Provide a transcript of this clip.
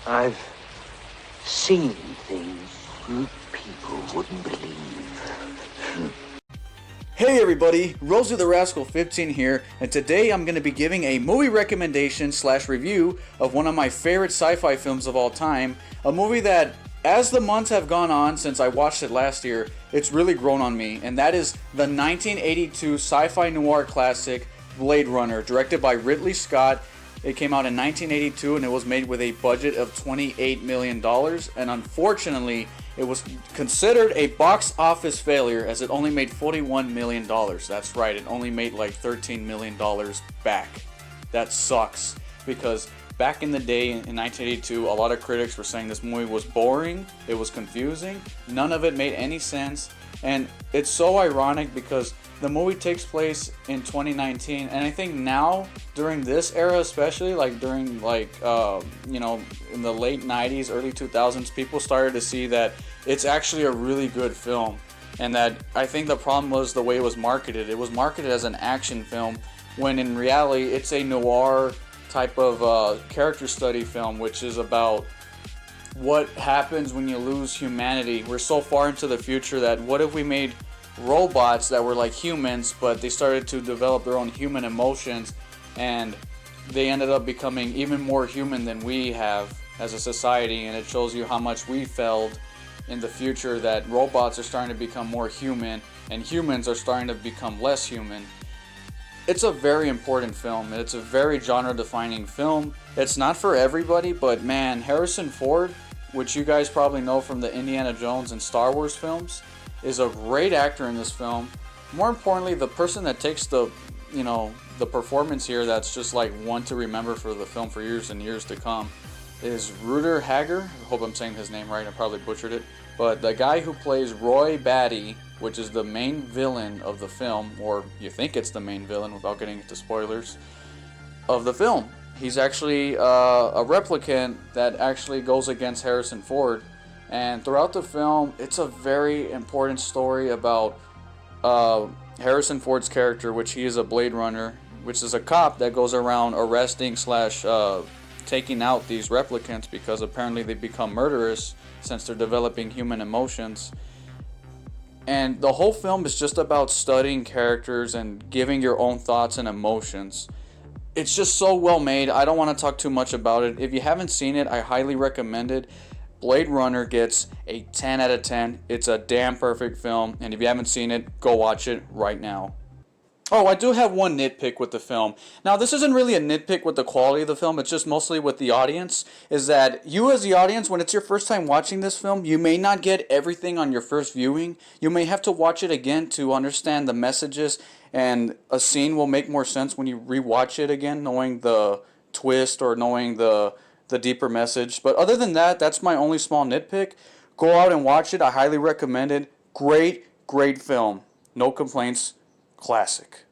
I've seen things you people wouldn't believe. Hey everybody, Rosy the Rascal 15 here, and today I'm going to be giving a movie recommendation slash review of one of my favorite sci-fi films of all time, a movie that, as the months have gone on since I watched it last year, it's really grown on me, and that is the 1982 sci-fi noir classic Blade Runner, directed by Ridley Scott. It came out in 1982 and it was made with a budget of $28 million, and unfortunately it was considered a box office failure as it only made $41 million. That's right, it only made like $13 million back. That sucks, because back in the day in 1982, a lot of critics were saying this movie was boring, it was confusing, none of it made any sense, and it's so ironic because the movie takes place in 2019, and I think now, during this era especially, like during in the late 90s, early 2000s, people started to see that it's actually a really good film, and that I think the problem was the way it was marketed. It was marketed as an action film, when in reality it's a noir type of character study film, which is about what happens when you lose humanity. We're so far into the future that what if we made robots that were like humans, but they started to develop their own human emotions, and they ended up becoming even more human than we have as a society. And it shows you how much we failed in the future, that robots are starting to become more human and humans are starting to become less human. It's a very important film. It's a very genre defining film. It's not for everybody, but man, Harrison Ford, which you guys probably know from the Indiana Jones and Star Wars films, is a great actor in this film. More importantly, the person that takes the performance here that's just like one to remember for the film for years and years to come is Rutger Hauer. I hope I'm saying his name right, I probably butchered it. But the guy who plays Roy Batty, which is the main villain of the film, or you think it's the main villain without getting into spoilers, of the film. He's actually a replicant that actually goes against Harrison Ford. And throughout the film, it's a very important story about Harrison Ford's character, which he is a Blade Runner, which is a cop that goes around arresting slash taking out these replicants because apparently they become murderous since they're developing human emotions. And the whole film is just about studying characters and giving your own thoughts and emotions. It's just so well made. I don't want to talk too much about it. If you haven't seen it, I highly recommend it. Blade Runner gets a 10 out of 10. It's a damn perfect film, and if you haven't seen it, go watch it right now. Oh, I do have one nitpick with the film. Now, this isn't really a nitpick with the quality of the film, it's just mostly with the audience, is that you as the audience, when it's your first time watching this film, you may not get everything on your first viewing. You may have to watch it again to understand the messages, and a scene will make more sense when you rewatch it again, knowing the twist or knowing the deeper message. But other than that, that's my only small nitpick. Go out and watch it. I highly recommend it. Great film. No complaints. Classic.